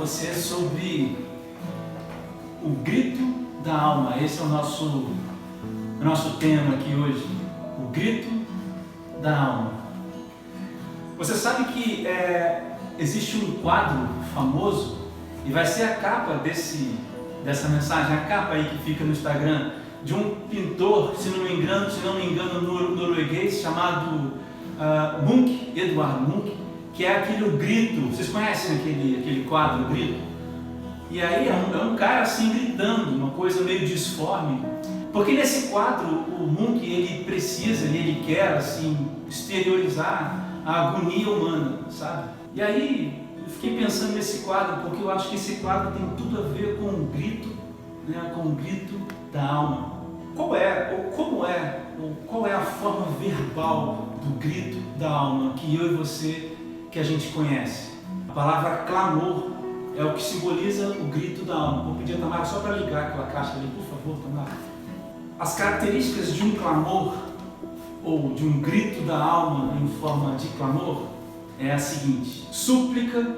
você sobre o grito da alma. Esse é o nosso tema aqui hoje, o grito da alma. Você sabe que existe um quadro famoso, e vai ser a capa dessa mensagem, a capa aí que fica no Instagram, de um pintor, se não me engano, norueguês, chamado Munch, Edvard Munch, que é aquele Grito. Vocês conhecem aquele quadro, o Grito? E aí é um cara assim gritando, uma coisa meio disforme, porque nesse quadro o Munch ele quer assim exteriorizar a agonia humana, sabe? E aí eu fiquei pensando nesse quadro, porque eu acho que esse quadro tem tudo a ver com o grito, né? Com o grito da alma. Qual é a forma verbal do grito da alma que eu e você, que a gente conhece? A palavra clamor é o que simboliza o grito da alma. Vou pedir a Tamara só para ligar aquela caixa ali, por favor, Tamara. As características de um clamor ou de um grito da alma em forma de clamor é a seguinte: súplica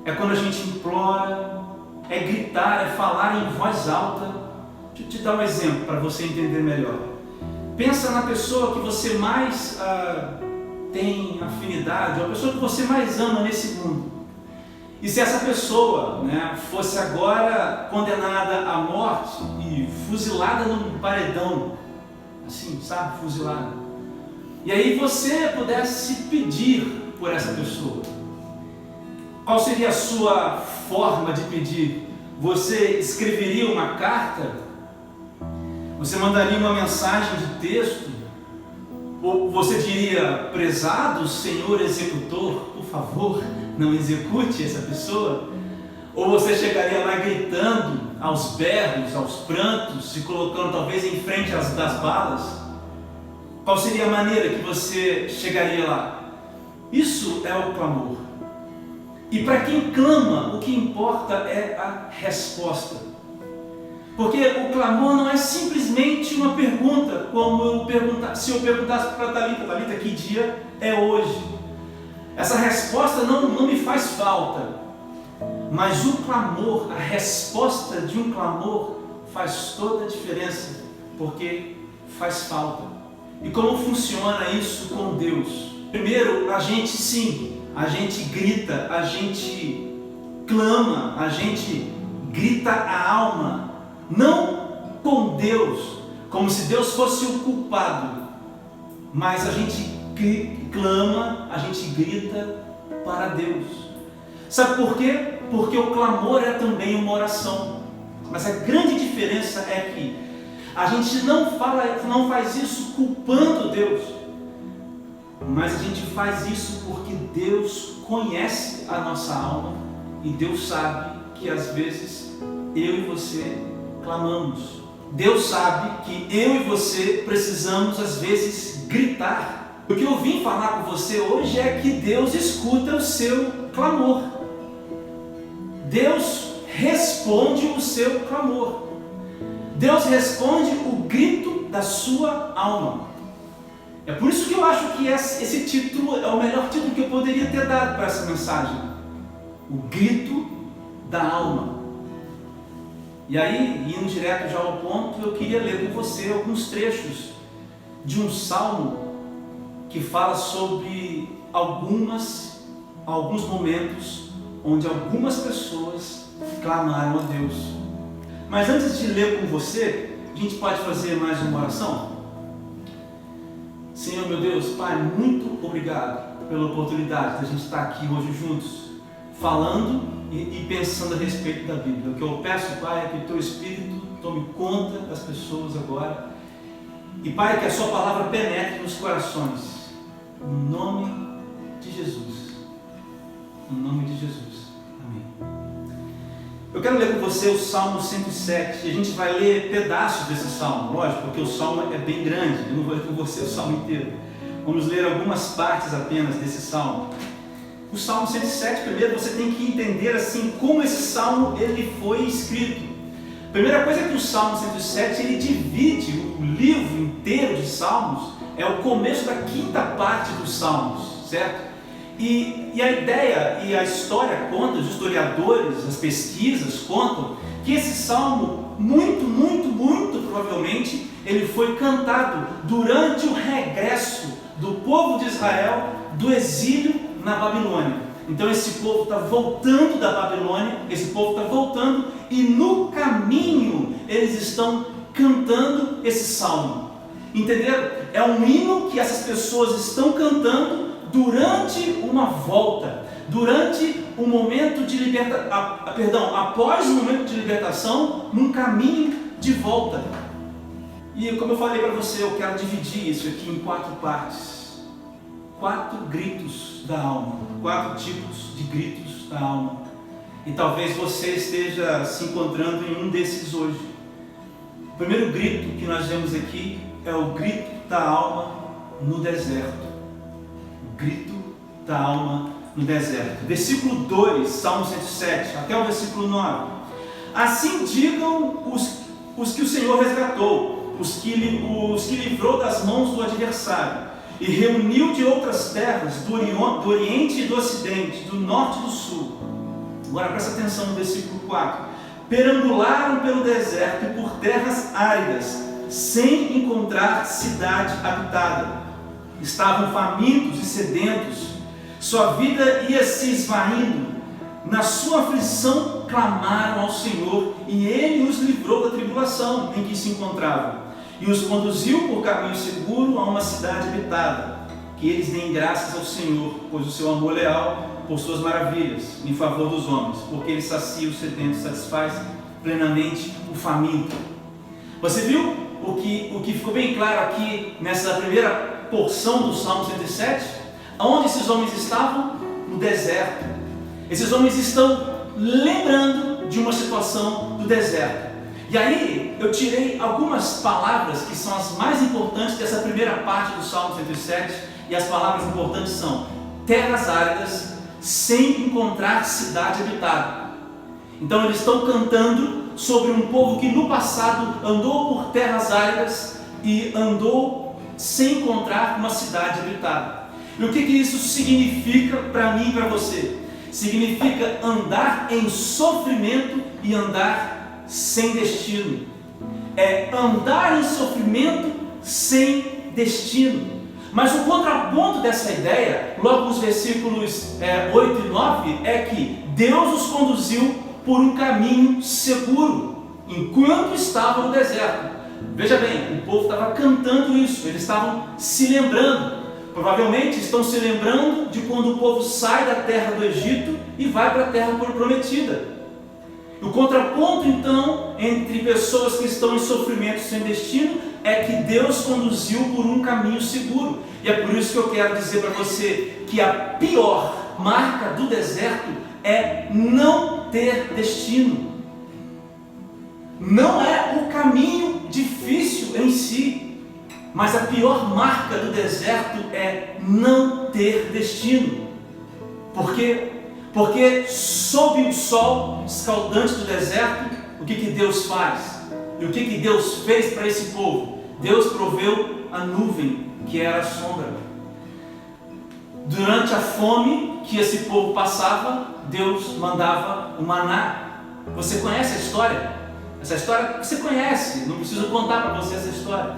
é quando a gente implora, é gritar, é falar em voz alta. Deixa eu te dar um exemplo para você entender melhor. Pensa na pessoa que você mais tem afinidade, ou a pessoa que você mais ama nesse mundo. E se essa pessoa, né, fosse agora condenada à morte e fuzilada num paredão, assim, sabe, fuzilada. E aí você pudesse pedir por essa pessoa. Qual seria a sua forma de pedir? Você escreveria uma carta? Você mandaria uma mensagem de texto? Ou você diria: prezado senhor executor, por favor, não execute essa pessoa? Ou você chegaria lá gritando, aos berros, aos prantos, se colocando talvez em frente das balas? Qual seria a maneira que você chegaria lá? Isso é o clamor. E para quem clama, o que importa é a resposta. Porque o clamor não é simplesmente uma pergunta, como se eu perguntasse para Thalita, que dia é hoje? Essa resposta não me faz falta. Mas o clamor, a resposta de um clamor faz toda a diferença, porque faz falta. E como funciona isso com Deus? Primeiro, a gente grita, a gente clama, a gente grita a alma, não com Deus, como se Deus fosse o culpado, mas a gente clama, a gente grita para Deus. Sabe por quê? Porque o clamor é também uma oração, mas a grande diferença é que a gente não faz isso culpando Deus, mas a gente faz isso porque Deus conhece a nossa alma e Deus sabe que às vezes eu e você clamamos. Deus sabe que eu e você precisamos às vezes gritar. O que eu vim falar com você hoje é que Deus escuta o seu clamor. Deus responde o seu clamor. Deus responde o grito da sua alma. É por isso que eu acho que esse título é o melhor título que eu poderia ter dado para essa mensagem. O grito da alma. E aí, indo direto já ao ponto, eu queria ler com você alguns trechos de um salmo que fala sobre alguns momentos onde algumas pessoas clamaram a Deus. Mas antes de ler com você, a gente pode fazer mais uma oração? Senhor meu Deus, Pai, muito obrigado pela oportunidade de a gente estar aqui hoje juntos, falando e pensando a respeito da Bíblia. O que eu peço, Pai, é que o Teu Espírito tome conta das pessoas agora. E, Pai, que a Sua palavra penetre nos corações. Em nome de Jesus. Em nome de Jesus. Amém. Eu quero ler com você o Salmo 107. E a gente vai ler pedaços desse Salmo, lógico, porque o Salmo é bem grande. Eu não vou ler com você o Salmo inteiro. Vamos ler algumas partes apenas desse Salmo. O Salmo 107, primeiro você tem que entender assim como esse Salmo ele foi escrito. A primeira coisa é que o Salmo 107 ele divide o livro inteiro de Salmos, é o começo da quinta parte dos Salmos, certo? E a ideia e a história conta, os historiadores, as pesquisas contam, que esse salmo, muito provavelmente, ele foi cantado durante o regresso do povo de Israel do exílio na Babilônia. Então esse povo está voltando da Babilônia, esse povo está voltando, e no caminho eles estão cantando esse salmo. Entenderam? É um hino que essas pessoas estão cantando durante uma volta, durante o momento de após o momento de libertação, num caminho de volta. E como eu falei para você, eu quero dividir isso aqui em 4 partes. 4 gritos da alma, 4 tipos de gritos da alma. E talvez você esteja se encontrando em um desses hoje. O primeiro grito que nós vemos aqui é o grito da alma no deserto. O grito da alma no deserto. Versículo 2, Salmo 107, até o versículo 9. Assim digam os que o Senhor resgatou, os que livrou das mãos do adversário, e reuniu de outras terras, do Oriente e do Ocidente, do Norte e do Sul. Agora presta atenção no versículo 4. Perambularam pelo deserto e por terras áridas, sem encontrar cidade habitada. Estavam famintos e sedentos, sua vida ia se esvaindo. Na sua aflição clamaram ao Senhor, e Ele os livrou da tribulação em que se encontravam, e os conduziu por caminho seguro a uma cidade habitada. Que eles deem graças ao Senhor, pois o seu amor leal por suas maravilhas em favor dos homens, porque Ele sacia o sedento, satisfaz plenamente o faminto. Você viu o que ficou bem claro aqui nessa primeira porção do Salmo 107? Onde esses homens estavam? No deserto. Esses homens estão lembrando de uma situação do deserto. E aí eu tirei algumas palavras que são as mais importantes dessa primeira parte do Salmo 107, e as palavras importantes são terras áridas, sem encontrar cidade habitada. Então eles estão cantando sobre um povo que no passado andou por terras áridas e andou sem encontrar uma cidade habitada. E o que isso significa para mim e para você? Significa andar em sofrimento e andar sem destino. É andar em sofrimento sem destino. Mas o contraponto dessa ideia, logo nos versículos 8 e 9, é que Deus os conduziu por um caminho seguro, enquanto estavam no deserto. Veja bem, o povo estava cantando isso, eles estavam se lembrando. Provavelmente estão se lembrando de quando o povo sai da terra do Egito e vai para a terra prometida. O contraponto, então, entre pessoas que estão em sofrimento sem destino é que Deus conduziu por um caminho seguro. E é por isso que eu quero dizer para você que a pior marca do deserto é não ter destino. Não é o caminho difícil em si, mas a pior marca do deserto é não ter destino. Por quê? Porque sob o sol escaldante do deserto, o que Deus faz? E o que Deus fez para esse povo? Deus proveu a nuvem, que era a sombra. Durante a fome que esse povo passava, Deus mandava o maná. Você conhece a história? Essa história você conhece, não preciso contar para você essa história.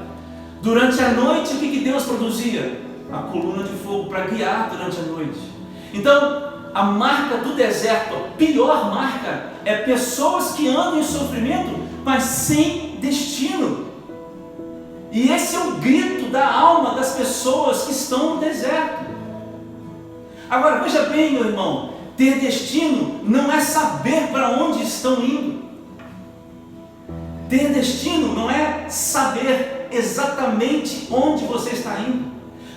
Durante a noite, o que Deus produzia? A coluna de fogo para guiar durante a noite. Então, a marca do deserto, a pior marca, é pessoas que andam em sofrimento, mas sem destino. E esse é o grito da alma das pessoas que estão no deserto. Agora, veja bem, meu irmão, ter destino não é saber para onde estão indo. Ter destino não é saber exatamente onde você está indo.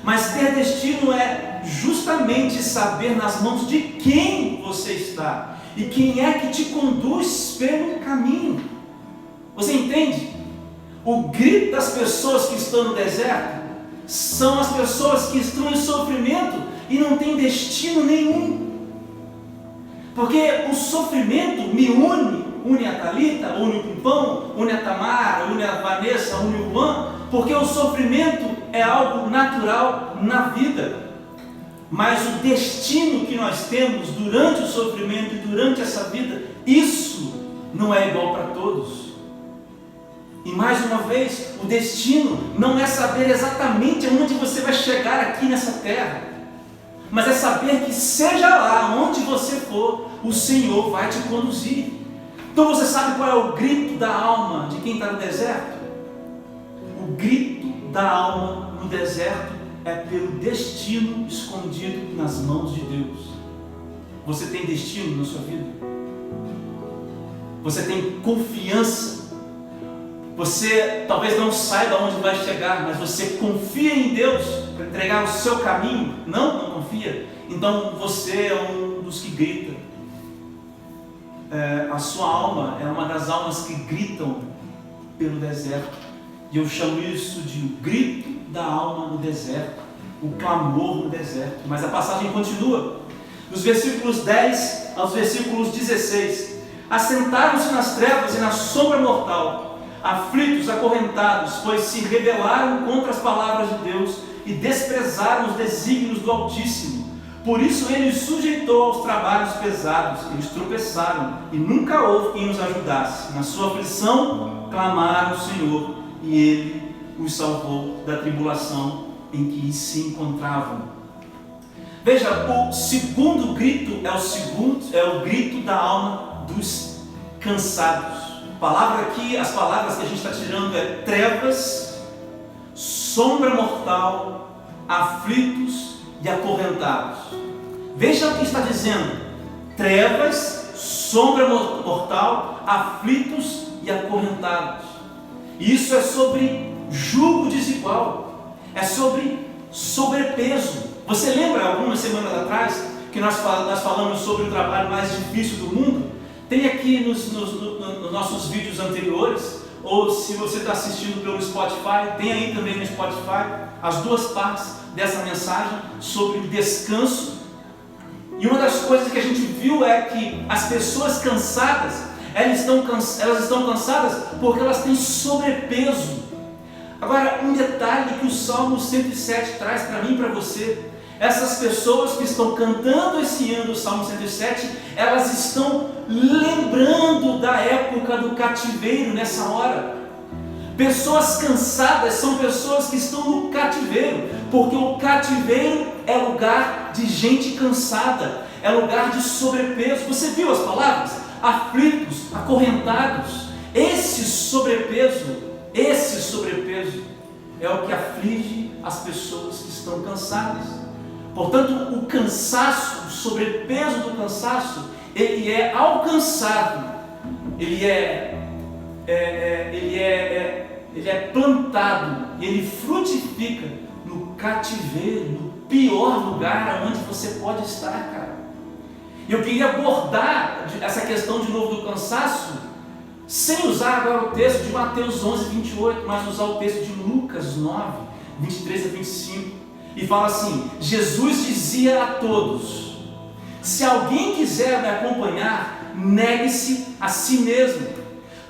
Mas ter destino é justamente saber nas mãos de quem você está e quem é que te conduz pelo caminho. Você entende? O grito das pessoas que estão no deserto são as pessoas que estão em sofrimento e não têm destino nenhum. Porque o sofrimento me une a Thalita, une o Pimpão, une a Tamara, une a Vanessa, une o Juan, porque o sofrimento é algo natural na vida. mas o destino que nós temos durante o sofrimento e durante essa vida, isso não é igual para todos. E mais uma vez, o destino não é saber exatamente aonde você vai chegar aqui nessa terra, mas é saber que seja lá onde você for, o Senhor vai te conduzir. Então você sabe qual é o grito da alma de quem está no deserto? O grito da alma no deserto é pelo destino escondido nas mãos de Deus. Você tem destino na sua vida? Você tem confiança? Você talvez não saiba onde vai chegar, mas você confia em Deus para entregar o seu caminho? Não confia? Então você é um dos que grita. A sua alma é uma das almas que gritam pelo deserto. E eu chamo isso de o grito da alma no deserto, o clamor no deserto. Mas a passagem continua, dos versículos 10 aos versículos 16. Assentaram-se nas trevas e na sombra mortal, aflitos, acorrentados, pois se rebelaram contra as palavras de Deus e desprezaram os desígnios do Altíssimo. Por isso ele os sujeitou aos trabalhos pesados, eles tropeçaram e nunca houve quem os ajudasse. Na sua aflição clamaram ao Senhor e ele os salvou da tribulação em que se encontravam. Veja, o segundo grito é o grito da alma dos cansados. As palavras que a gente está tirando é trevas, sombra mortal, aflitos e acorrentados. Veja o que está dizendo: trevas, sombra mortal, aflitos e acorrentados. Isso é sobre jugo desigual, é sobre sobrepeso. Você lembra algumas semanas atrás que nós falamos sobre o trabalho mais difícil do mundo? Tem aqui nos nossos vídeos anteriores, ou se você está assistindo pelo Spotify, tem aí também no Spotify as duas partes dessa mensagem sobre descanso. E uma das coisas que a gente viu é que as pessoas cansadas, elas estão cansadas porque elas têm sobrepeso. Agora, um detalhe que o Salmo 107 traz para mim e para você: essas pessoas que estão cantando esse ano do Salmo 107, elas estão lembrando da época do cativeiro nessa hora. Pessoas cansadas são pessoas que estão no cativeiro, porque o cativeiro é lugar de gente cansada, é lugar de sobrepeso. Você viu as palavras? Aflitos, acorrentados. Esse sobrepeso é o que aflige as pessoas que estão cansadas. Portanto, o cansaço, o sobrepeso do cansaço, ele é alcançado, ele é plantado, e ele frutifica no cativeiro, no pior lugar onde você pode estar, cara. E eu queria abordar essa questão de novo do cansaço, sem usar agora o texto de Mateus 11, 28, mas usar o texto de Lucas 9, 23 a 25. E fala assim: Jesus dizia a todos: se alguém quiser me acompanhar, negue-se a si mesmo,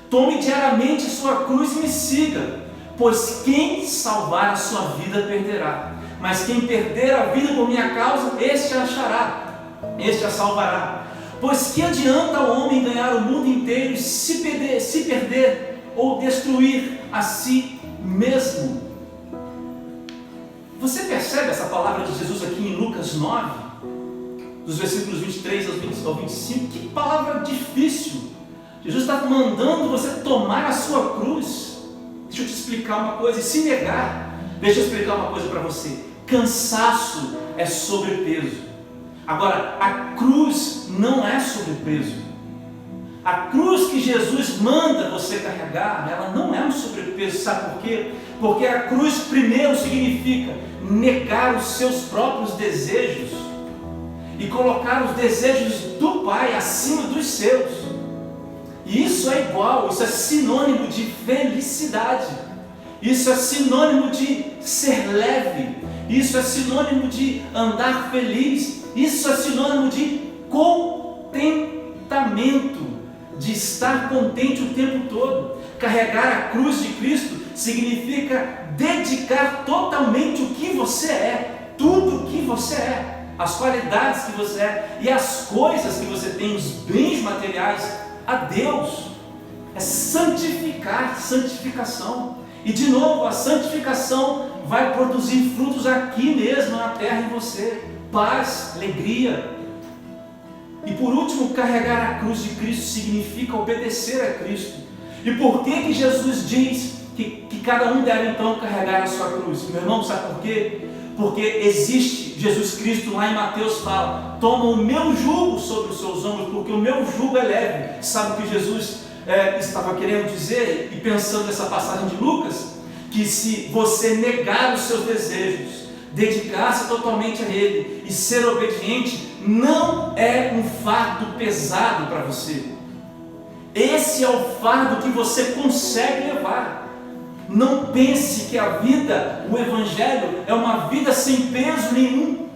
tome diariamente sua cruz e me siga, pois quem salvar a sua vida perderá, mas quem perder a vida por minha causa, este a achará, este a salvará. Pois que adianta o homem ganhar o mundo inteiro e se perder ou destruir a si mesmo? Você percebe essa palavra de Jesus aqui em Lucas 9, dos versículos 23 ao 25? Que palavra difícil! Jesus está mandando você tomar a sua cruz. Deixa eu te explicar uma coisa e se negar. Deixa eu explicar uma coisa para você: cansaço é sobrepeso. Agora, a cruz não é sobrepeso. A cruz que Jesus manda você carregar, ela não é um sobrepeso. Sabe por quê? Porque a cruz primeiro significa negar os seus próprios desejos e colocar os desejos do Pai acima dos seus. E isso é igual, isso é sinônimo de felicidade. Isso é sinônimo de ser leve. Isso é sinônimo de andar feliz. Isso é sinônimo de contentamento, de estar contente o tempo todo. Carregar a cruz de Cristo significa dedicar totalmente o que você é, tudo o que você é, as qualidades que você é e as coisas que você tem, os bens materiais, a Deus. É santificar, santificação. E de novo, a santificação vai produzir frutos aqui mesmo na terra em você: paz, alegria. E por último, carregar a cruz de Cristo significa obedecer a Cristo. E por que Jesus diz que cada um deve então carregar a sua cruz? Meu irmão, sabe por quê? Porque existe, Jesus Cristo lá em Mateus fala: toma o meu jugo sobre os seus ombros, porque o meu jugo é leve. Sabe o que Jesus estava querendo dizer, e pensando nessa passagem de Lucas? Que se você negar os seus desejos, dedicar-se totalmente a Ele e ser obediente, não é um fardo pesado para você. Esse é o fardo que você consegue levar. Não pense que a vida, o Evangelho, é uma vida sem peso nenhum,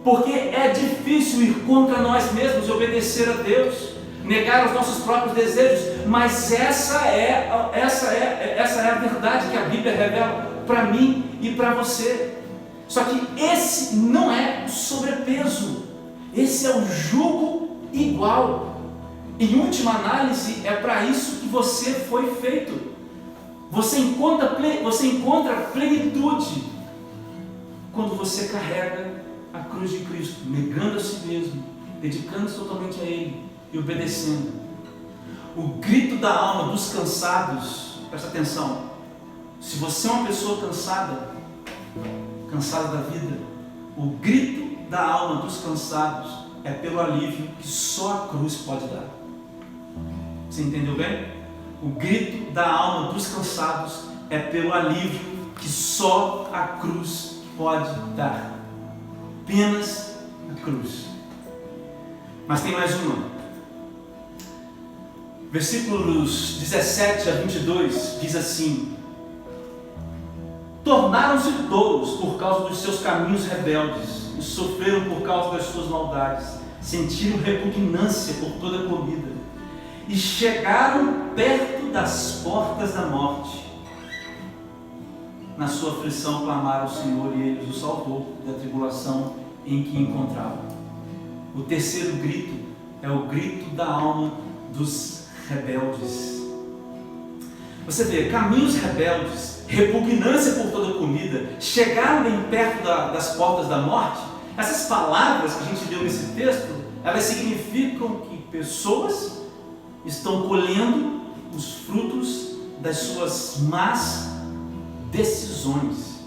porque é difícil ir contra nós mesmos e obedecer a Deus, negar os nossos próprios desejos, mas essa é a verdade que a Bíblia revela para mim e para você. Só que esse não é o sobrepeso, esse é o jugo igual. Em última análise, é para isso que você foi feito. Você encontra plenitude quando você carrega a cruz de Cristo, negando a si mesmo, dedicando-se totalmente a Ele e obedecendo. O grito da alma dos cansados, presta atenção, se você é uma pessoa cansada da vida, o grito da alma dos cansados é pelo alívio que só a cruz pode dar. Você entendeu bem? O grito da alma dos cansados é pelo alívio que só a cruz pode dar. Apenas a cruz. Mas tem mais uma. Versículos 17 a 22 diz assim: tornaram-se tolos por causa dos seus caminhos rebeldes e sofreram por causa das suas maldades, sentiram repugnância por toda a comida e chegaram perto das portas da morte. Na sua aflição clamaram ao Senhor e Ele os salvou da tribulação em que encontravam. O terceiro grito é o grito da alma dos rebeldes. Você vê, caminhos rebeldes, repugnância por toda comida, chegaram bem perto das portas da morte. Essas palavras que a gente leu nesse texto, elas significam que pessoas estão colhendo os frutos das suas más decisões.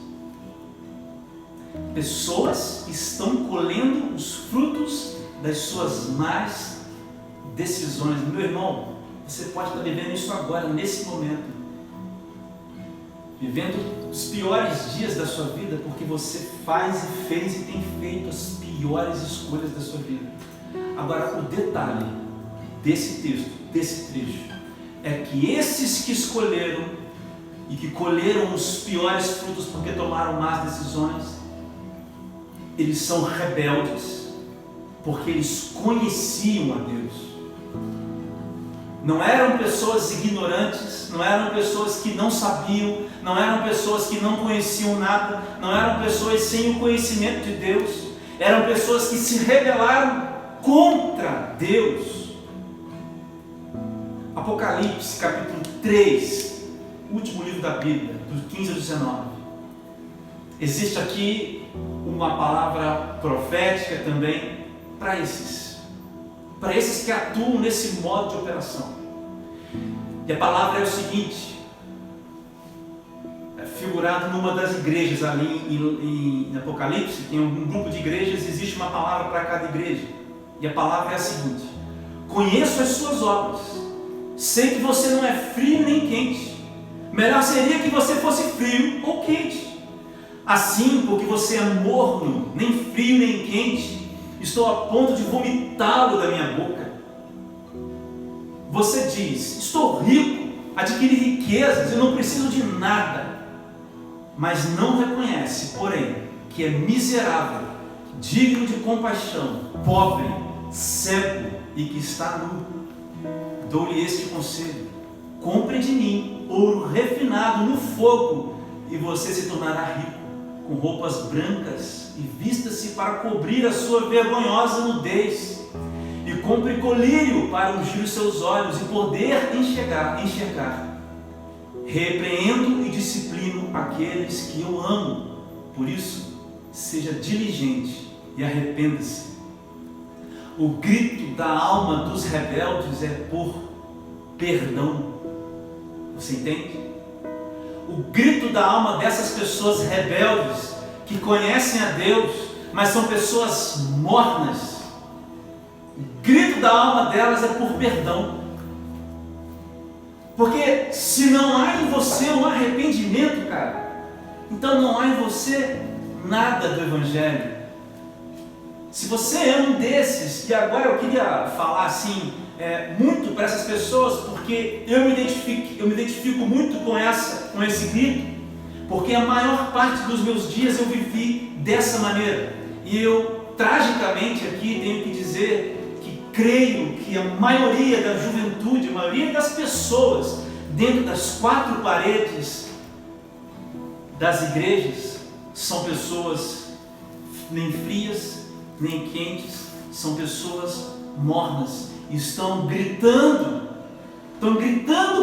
Pessoas estão colhendo os frutos das suas más decisões. Meu irmão, você pode estar vivendo isso agora, nesse momento, vivendo os piores dias da sua vida, porque você faz e fez e tem feito as piores escolhas da sua vida. Agora, o detalhe desse texto, desse trecho, é que esses que escolheram e que colheram os piores frutos porque tomaram más decisões, eles são rebeldes, porque eles conheciam a Deus. Não eram pessoas ignorantes, não eram pessoas que não sabiam, não eram pessoas que não conheciam nada, não eram pessoas sem o conhecimento de Deus, eram pessoas que se rebelaram contra Deus. Apocalipse, capítulo 3, último livro da Bíblia, do 15 ao 19. Existe aqui uma palavra profética também para esses que atuam nesse modo de operação. E a palavra é o seguinte, figurado numa das igrejas ali em Apocalipse, tem um grupo de igrejas, existe uma palavra para cada igreja. E a palavra é a seguinte: conheço as suas obras, sei que você não é frio nem quente. Melhor seria que você fosse frio ou quente. Assim, porque você é morno, nem frio nem quente, estou a ponto de vomitá-lo da minha boca. Você diz: estou rico, adquiri riquezas e não preciso de nada. Mas não reconhece, porém, que é miserável, digno de compaixão, pobre, cego e que está nu. Dou-lhe este conselho: compre de mim ouro refinado no fogo e você se tornará rico. com roupas brancas e vista-se para cobrir a sua vergonhosa nudez, e compre colírio para ungir os seus olhos e poder enxergar. Repreendo e disciplino aqueles que eu amo, por isso seja diligente e arrependa-se. O grito da alma dos rebeldes é por perdão. Você entende? O grito da alma dessas pessoas rebeldes, que conhecem a Deus, mas são pessoas mornas, o grito da alma delas é por perdão. Porque se não há em você um arrependimento, cara, então não há em você nada do Evangelho. Se você é um desses, e agora eu queria falar assim, muito para essas pessoas, porque eu me identifico muito com esse grito, porque a maior parte dos meus dias eu vivi dessa maneira, e eu tragicamente aqui tenho que dizer que creio que a maioria da juventude, a maioria das pessoas dentro das quatro paredes das igrejas são pessoas nem frias, nem quentes, são pessoas mornas, e estão gritando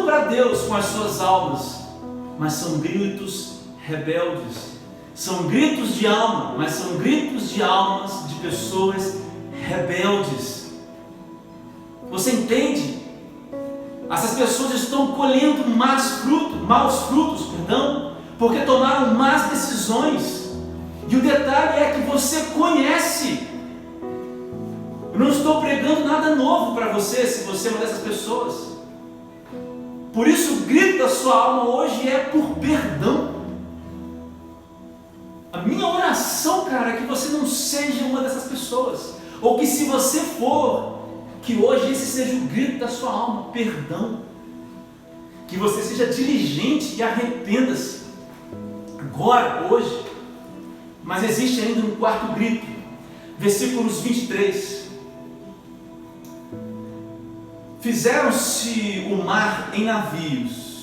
para Deus com as suas almas, mas são gritos rebeldes, são gritos de alma, mas são gritos de almas de pessoas rebeldes. Você entende? Essas pessoas estão colhendo maus frutos, porque tomaram más decisões. E o detalhe é que você conhece. Eu não estou pregando nada novo para você, se você é uma dessas pessoas. Por isso o grito da sua alma hoje é por perdão. A minha oração, cara, é que você não seja uma dessas pessoas. Ou que se você for, que hoje esse seja o grito da sua alma, perdão. Que você seja diligente e arrependa-se. Agora, hoje. Mas existe ainda um quarto grito. Versículos 23. Fizeram-se ao mar em navios,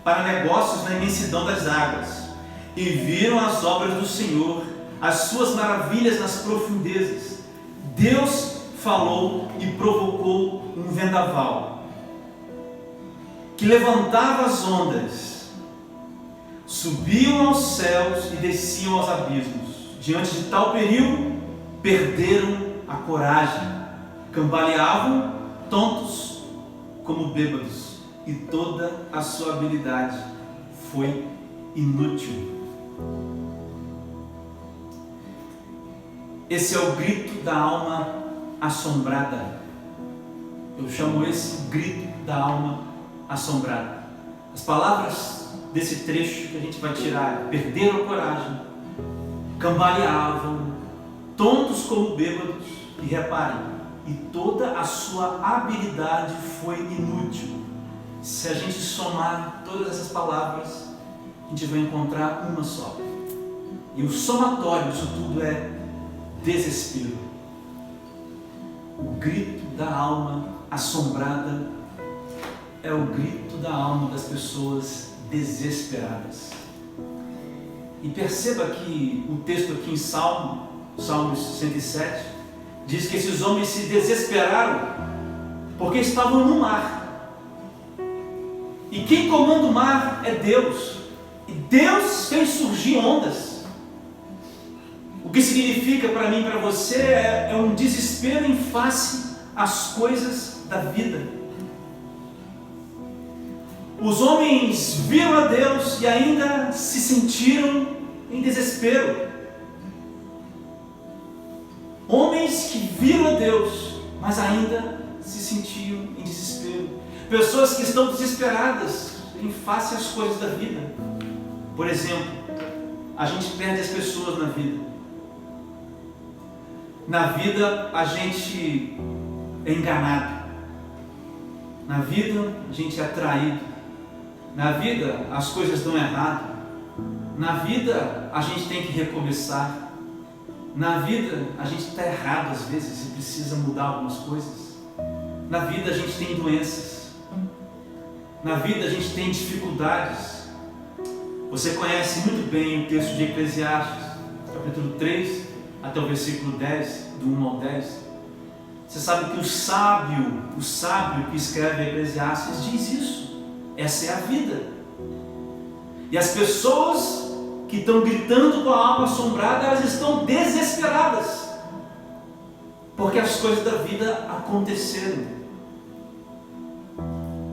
para negócios na imensidão das águas, e viram as obras do Senhor, as suas maravilhas nas profundezas. Deus falou e provocou um vendaval, que levantava as ondas, subiam aos céus e desciam aos abismos. Diante de tal perigo, perderam a coragem, cambaleavam tontos como bêbados, e toda a sua habilidade foi inútil. Esse é o grito da alma assombrada. Eu chamo esse grito da alma assombrada. As palavras desse trecho que a gente vai tirar: perderam a coragem, cambaleavam, tontos como bêbados, e reparem, e toda a sua habilidade foi inútil. Se a gente somar todas essas palavras, a gente vai encontrar uma só. E o somatório disso tudo é desespero. O grito da alma assombrada é o grito da alma das pessoas desesperadas. E perceba que o texto aqui em Salmos 107, diz que esses homens se desesperaram porque estavam no mar. E quem comanda o mar é Deus. E Deus fez surgir ondas. O que significa para mim e para você é um desespero em face às coisas da vida. Os homens viram a Deus e ainda se sentiram em desespero. Homens que viram a Deus, mas ainda se sentiam em desespero. Pessoas que estão desesperadas em face às coisas da vida. Por exemplo, a gente perde as pessoas na vida. Na vida a gente é enganado. Na vida a gente é traído. Na vida as coisas dão errado. Na vida a gente tem que recomeçar. Na vida a gente está errado às vezes e precisa mudar algumas coisas. Na vida a gente tem doenças. Na vida a gente tem dificuldades. Você conhece muito bem o texto de Eclesiastes, capítulo 3, até o versículo 10, do 1 ao 10. Você sabe que o sábio que escreve Eclesiastes diz isso. Essa é a vida. E as pessoas que estão gritando com a alma assombrada, elas estão desesperadas, porque as coisas da vida aconteceram.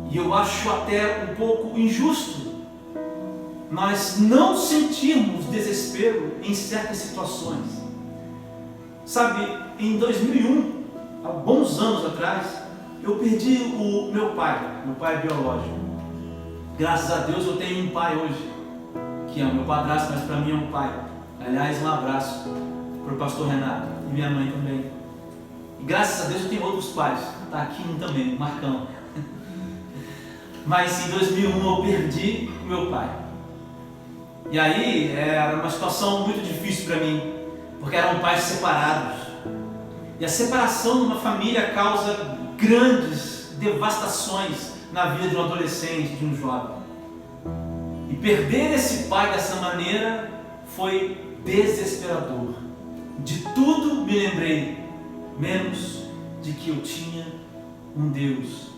E eu acho até um pouco injusto nós não sentirmos desespero em certas situações. Sabe, em 2001, há bons anos atrás, eu perdi o meu pai biológico. Graças a Deus eu tenho um pai hoje, que é o meu padrasto, mas para mim é um pai. Aliás, um abraço para o pastor Renato e minha mãe também. E graças a Deus eu tenho outros pais, está aqui um também, o Marcão. Mas em 2001 eu perdi o meu pai. E aí era uma situação muito difícil para mim, porque eram pais separados. E a separação de uma família causa grandes devastações na vida de um adolescente, de um jovem. E perder esse pai dessa maneira foi desesperador. De tudo me lembrei, menos de que eu tinha um Deus.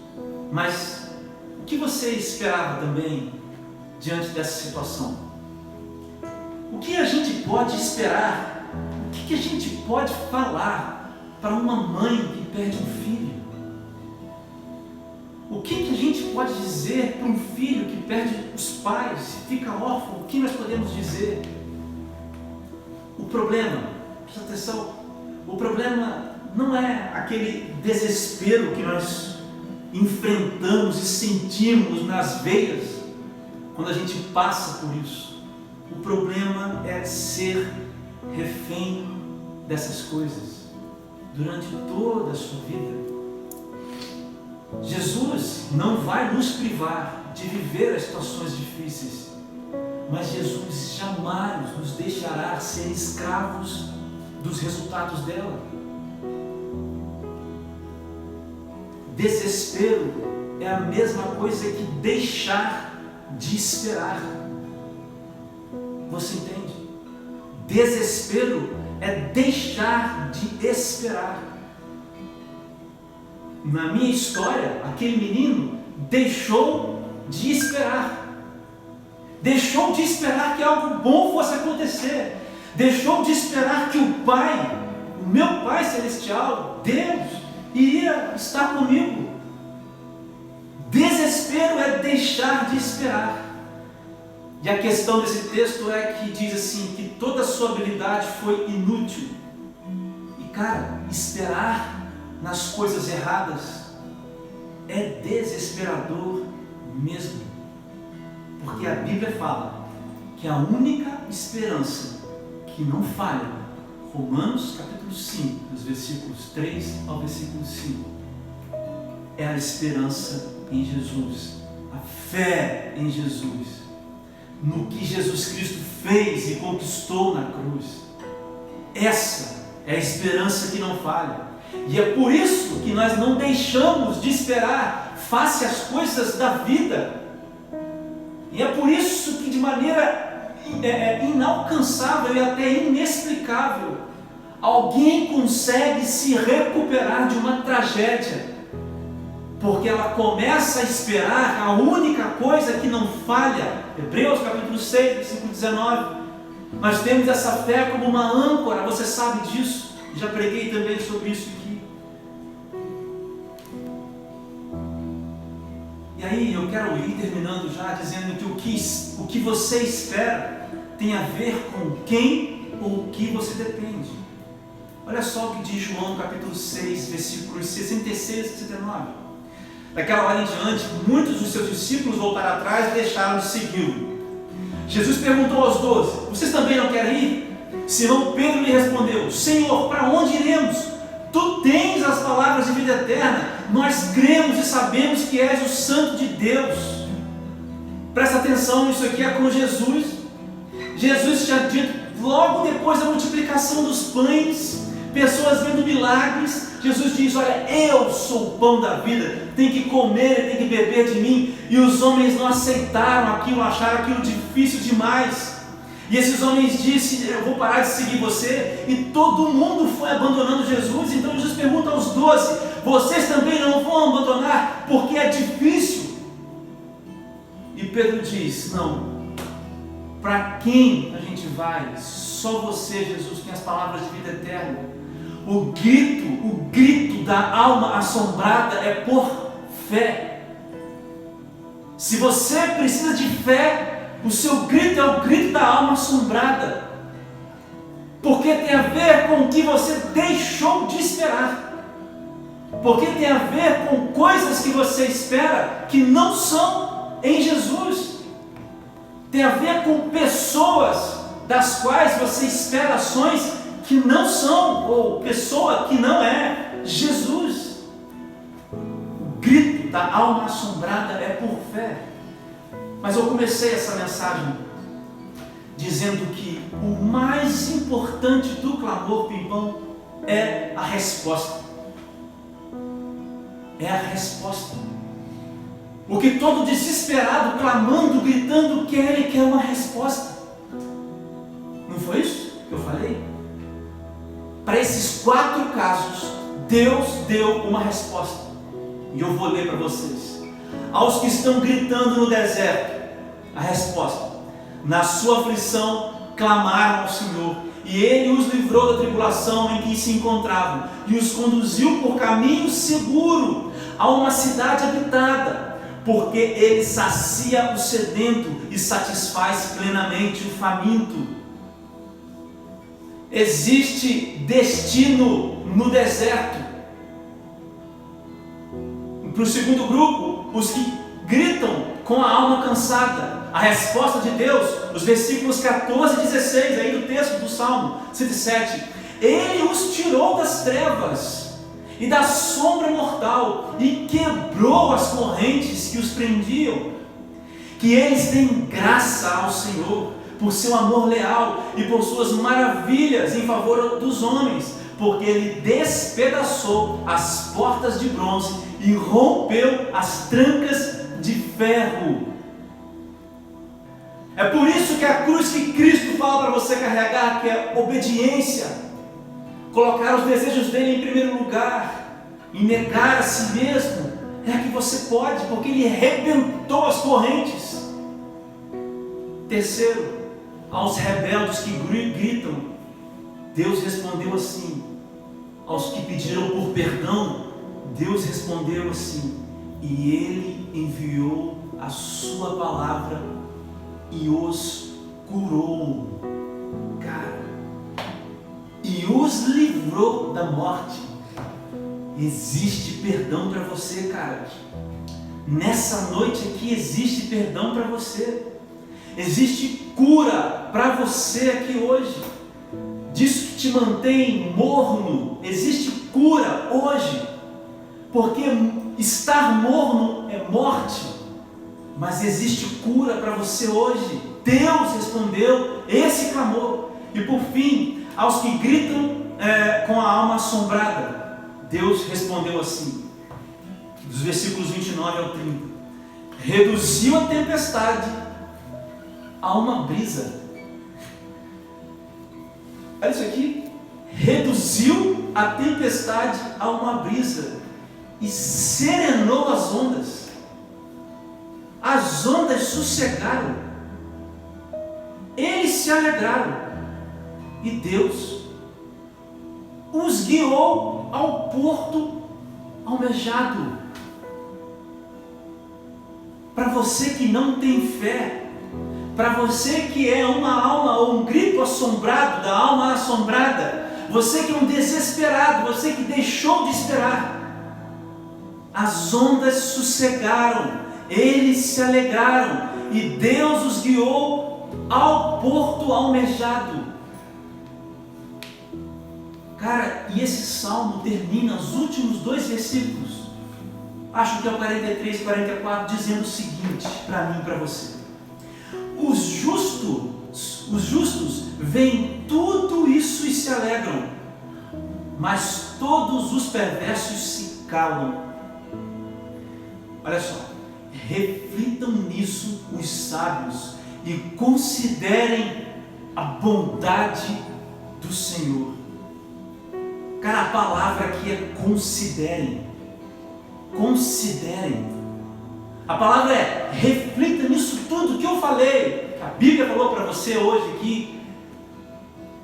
Mas o que você esperava também diante dessa situação? O que a gente pode esperar? O que a gente pode falar para uma mãe que perde um filho? O que a gente pode dizer para um filho que perde os pais, fica órfão? O que nós podemos dizer? O problema, presta atenção, o problema não é aquele desespero que nós enfrentamos e sentimos nas veias quando a gente passa por isso. O problema é ser refém dessas coisas durante toda a sua vida. Jesus não vai nos privar de viver as situações difíceis, mas Jesus jamais nos deixará ser escravos dos resultados dela. Desespero é a mesma coisa que deixar de esperar. Você entende? Desespero é deixar de esperar. Na minha história, aquele menino deixou de esperar. Deixou de esperar que algo bom fosse acontecer. Deixou de esperar que o Pai, o meu Pai Celestial, Deus, iria estar comigo. Desespero é deixar de esperar. E a questão desse texto é que diz assim, que toda a sua habilidade foi inútil. E cara, esperar nas coisas erradas é desesperador mesmo. Porque a Bíblia fala que a única esperança que não falha, Romanos capítulo 5, dos versículos 3 ao versículo 5, é a esperança em Jesus, a fé em Jesus, no que Jesus Cristo fez e conquistou na cruz. Essa é a esperança que não falha. E é por isso que nós não deixamos de esperar face às coisas da vida. E é por isso que de maneira inalcançável e até inexplicável, alguém consegue se recuperar de uma tragédia, porque ela começa a esperar a única coisa que não falha. Hebreus capítulo 6, versículo 19. Nós temos essa fé como uma âncora, você sabe disso. Já preguei também sobre isso aqui. E aí eu quero ir terminando já dizendo que o que você espera tem a ver com quem ou o que você depende. Olha só o que diz João capítulo 6, versículos 66 e 69. Daquela hora em diante, muitos dos seus discípulos voltaram atrás e deixaram de segui-lo. Jesus perguntou aos 12: vocês também não querem ir? Simão Pedro lhe respondeu: Senhor, para onde iremos? Tu tens as palavras de vida eterna. Nós cremos e sabemos que és o Santo de Deus. Presta atenção, isso aqui é com Jesus. Jesus tinha dito, logo depois da multiplicação dos pães, pessoas vendo milagres, Jesus diz: olha, eu sou o pão da vida, tem que comer e tem que beber de mim. E os homens não aceitaram aquilo, acharam aquilo difícil demais. E esses homens disseram: eu vou parar de seguir você. E todo mundo foi abandonando Jesus. Então Jesus pergunta aos 12: vocês também não vão abandonar porque é difícil? E Pedro diz: não. Para quem a gente vai? Só você, Jesus, tem as palavras de vida eterna. O grito da alma assombrada é por fé. Se você precisa de fé, o seu grito é o grito da alma assombrada, porque tem a ver com o que você deixou de esperar, porque tem a ver com coisas que você espera que não são em Jesus, tem a ver com pessoas das quais você espera ações que não são, ou pessoa que não é Jesus. O grito da alma assombrada é por fé. Mas eu comecei essa mensagem dizendo que o mais importante do clamor, Pimpão, é a resposta. É a resposta. O que todo desesperado, clamando, gritando, quer uma resposta. Não foi isso que eu falei? Para esses 4 casos, Deus deu uma resposta. E eu vou ler para vocês. Aos que estão gritando no deserto, a resposta: na sua aflição clamaram ao Senhor, e Ele os livrou da tribulação em que se encontravam, e os conduziu por caminho seguro a uma cidade habitada, porque Ele sacia o sedento e satisfaz plenamente o faminto. Existe destino no deserto. Para o segundo grupo, os que gritam com a alma cansada, a resposta de Deus, os versículos 14 e 16 aí do texto do Salmo 107. Ele os tirou das trevas e da sombra mortal e quebrou as correntes que os prendiam. Que eles deem graça ao Senhor por seu amor leal e por suas maravilhas em favor dos homens, porque Ele despedaçou as portas de bronze e rompeu as trancas de ferro. É por isso que a cruz que Cristo fala para você carregar, que é obediência, colocar os desejos dele em primeiro lugar e negar a si mesmo, é que você pode, porque Ele arrebentou as correntes. Terceiro, aos rebeldes que gritam, Deus respondeu assim. Aos que pediram por perdão, Deus respondeu assim: e Ele enviou a sua palavra e os curou, cara, e os livrou da morte. Existe perdão para você, cara. Nessa noite aqui existe perdão para você. Existe cura para você aqui hoje. Disso que te mantém morno, existe cura hoje. Porque estar morno é morte, mas existe cura para você hoje. Deus respondeu esse clamor. E por fim, aos que gritam com a alma assombrada, Deus respondeu assim, dos versículos 29 ao 30. Reduziu a tempestade a uma brisa. Olha isso aqui. Reduziu a tempestade a uma brisa e serenou as ondas. As ondas sossegaram. Eles se alegraram. E Deus os guiou ao porto almejado. Para você que não tem fé, para você que é uma alma ou um grito assombrado da alma assombrada, você que é um desesperado, você que deixou de esperar, as ondas sossegaram, eles se alegraram e Deus os guiou ao porto almejado. Cara, e esse salmo termina os últimos 2 versículos, acho que é o 43 e 44, dizendo o seguinte para mim e para você: os justos veem tudo isso e se alegram, mas todos os perversos se calam. Olha só, reflitam nisso os sábios e considerem a bondade do Senhor. Cara, a palavra aqui é considerem. Considerem. A palavra é reflita nisso tudo que eu falei, a Bíblia falou para você hoje aqui,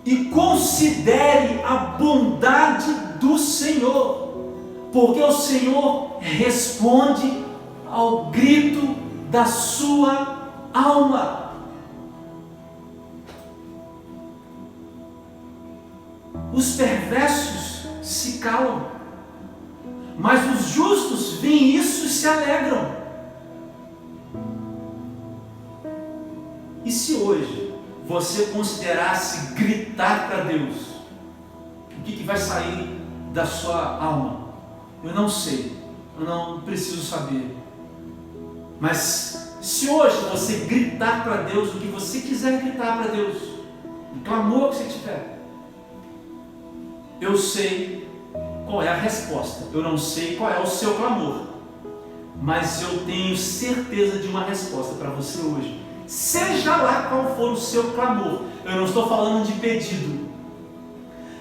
e considere a bondade do Senhor, porque o Senhor responde ao grito da sua alma. Os perversos se calam, mas os justos veem isso e se alegram. E se hoje você considerasse gritar para Deus, o que vai sair da sua alma? Eu não sei, eu não preciso saber. Mas se hoje você gritar para Deus o que você quiser gritar para Deus, o clamor que você tiver, eu sei qual é a resposta. Eu não sei qual é o seu clamor, mas eu tenho certeza de uma resposta para você hoje. Seja lá qual for o seu clamor. Eu não estou falando de pedido.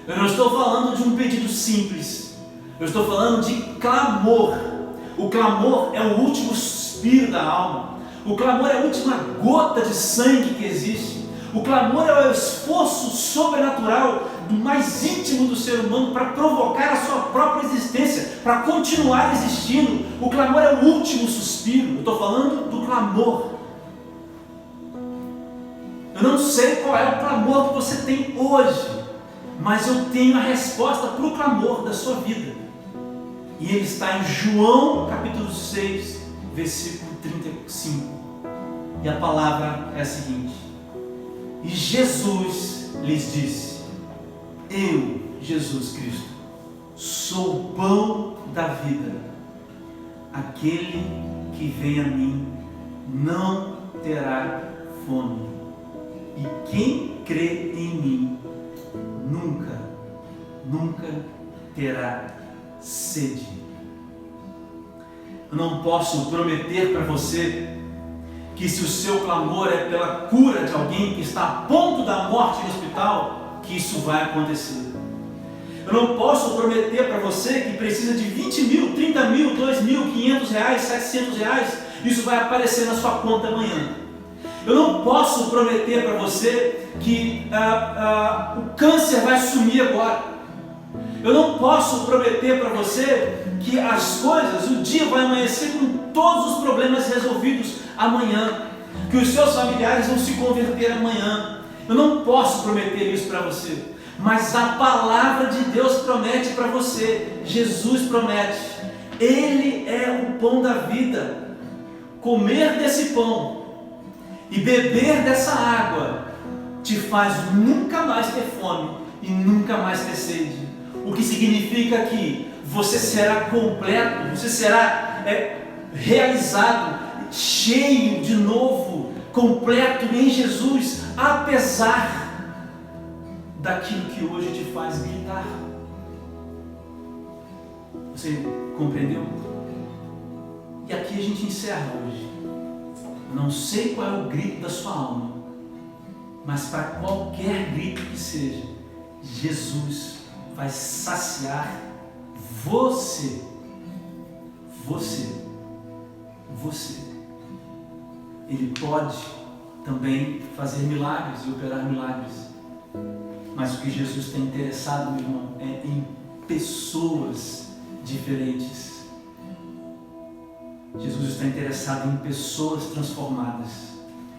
Eu não estou falando de um pedido simples. Eu estou falando de clamor. O clamor é o último suspiro da alma. O clamor é a última gota de sangue que existe. O clamor é o esforço sobrenatural do mais íntimo do ser humano para provocar a sua própria existência, para continuar existindo. O clamor é o último suspiro. Eu estou falando do clamor. Eu não sei qual é o clamor que você tem hoje, mas eu tenho a resposta para o clamor da sua vida. E ele está em João capítulo 6, versículo 35. E a palavra é a seguinte: e Jesus lhes disse: eu, Jesus Cristo, sou o pão da vida. Aquele que vem a mim não terá fome. E quem crê em mim nunca terá sede. Eu não posso prometer para você que se o seu clamor é pela cura de alguém que está a ponto da morte no hospital, que isso vai acontecer. Eu não posso prometer para você que precisa de 20 mil, 30 mil, 2 mil, 500 reais, 700 reais, isso vai aparecer na sua conta amanhã. Eu não posso prometer para você que o câncer vai sumir agora. Eu não posso prometer para você que as coisas, o dia vai amanhecer com todos os problemas resolvidos amanhã, que os seus familiares vão se converter amanhã. Eu não posso prometer isso para você, mas a palavra de Deus promete para você. Jesus promete. Ele é o pão da vida. Comer desse pão e beber dessa água te faz nunca mais ter fome e nunca mais ter sede. O que significa que você será completo, você será realizado, cheio de novo, completo em Jesus, apesar daquilo que hoje te faz gritar. Você compreendeu? E aqui a gente encerra hoje. Não sei qual é o grito da sua alma, mas para qualquer grito que seja, Jesus vai saciar você. Ele pode também fazer milagres e operar milagres, mas o que Jesus está interessado, meu irmão, é em pessoas diferentes. Jesus está interessado em pessoas transformadas,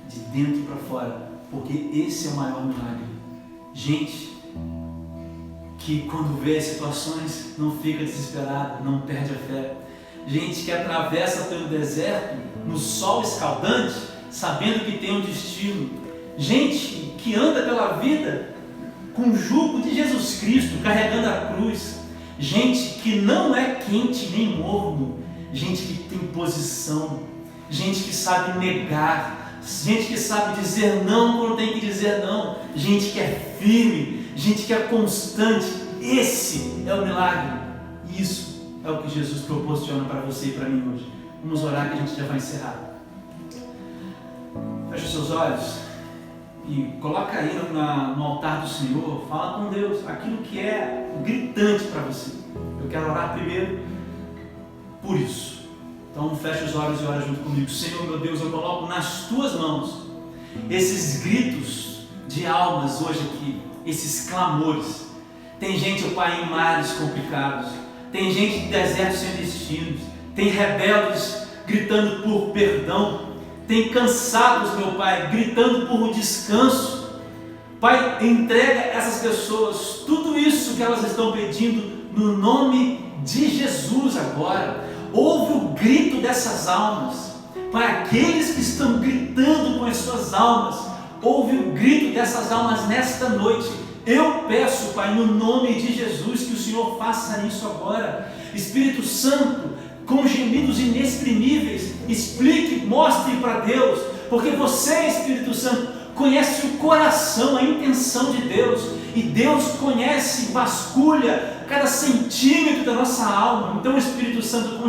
de dentro para fora, porque esse é o maior milagre. Gente que quando vê as situações não fica desesperada, não perde a fé. Gente que atravessa pelo deserto no sol escaldante, sabendo que tem um destino. Gente que anda pela vida com o jugo de Jesus Cristo, carregando a cruz. Gente que não é quente nem morno. Gente que tem posição. Gente que sabe negar. Gente que sabe dizer não quando tem que dizer não. Gente que é firme. Gente que é constante. Esse é o milagre. E isso é o que Jesus proporciona para você e para mim hoje. Vamos orar que a gente já vai encerrar. Feche os seus olhos e coloca aí no altar do Senhor, fala com Deus aquilo que é gritante para você. Eu quero orar primeiro por isso. Então feche os olhos e ora junto comigo. Senhor meu Deus, eu coloco nas tuas mãos esses gritos de almas hoje aqui, esses clamores. Tem gente, ó Pai, em mares complicados, tem gente em desertos sem destinos, tem rebeldes gritando por perdão, tem cansados, meu Pai, gritando por um descanso. Pai, entrega essas pessoas tudo isso que elas estão pedindo no nome de Jesus agora. Ouve o grito dessas almas. Pai, aqueles que estão gritando com as suas almas, ouve o grito dessas almas nesta noite. Eu peço, Pai, no nome de Jesus, que o Senhor faça isso agora. Espírito Santo, com gemidos inexprimíveis, explique, mostre para Deus, porque você, Espírito Santo, conhece o coração, a intenção de Deus, e Deus conhece, vasculha cada centímetro da nossa alma. Então, Espírito Santo, com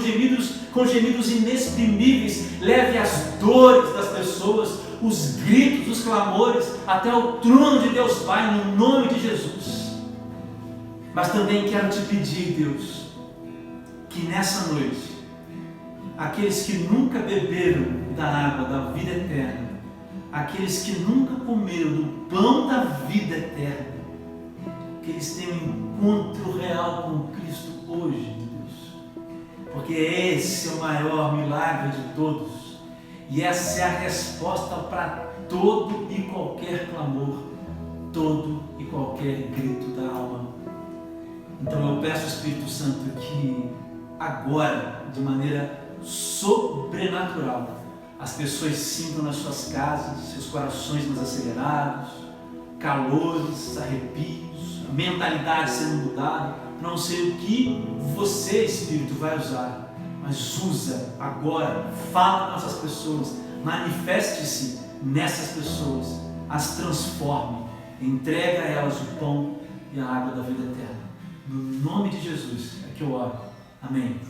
gemidos inexprimíveis, leve as dores das pessoas, os gritos, os clamores, até o trono de Deus Pai, no nome de Jesus. Mas também quero te pedir, Deus, que nessa noite, aqueles que nunca beberam da água da vida eterna, aqueles que nunca comeram do pão da vida eterna, que eles tenham um encontro real com Cristo hoje, Deus, porque esse é o maior milagre de todos, e essa é a resposta para todo e qualquer clamor, todo e qualquer grito da alma. Então eu peço, Espírito Santo, que agora, de maneira sobrenatural, as pessoas sintam nas suas casas, seus corações mais acelerados, calores, arrepios, a mentalidade sendo mudada. Não sei o que você, Espírito, vai usar, mas usa agora, fala com essas pessoas, manifeste-se nessas pessoas, as transforme, entrega a elas o pão e a água da vida eterna. No nome de Jesus é que eu oro. Amém.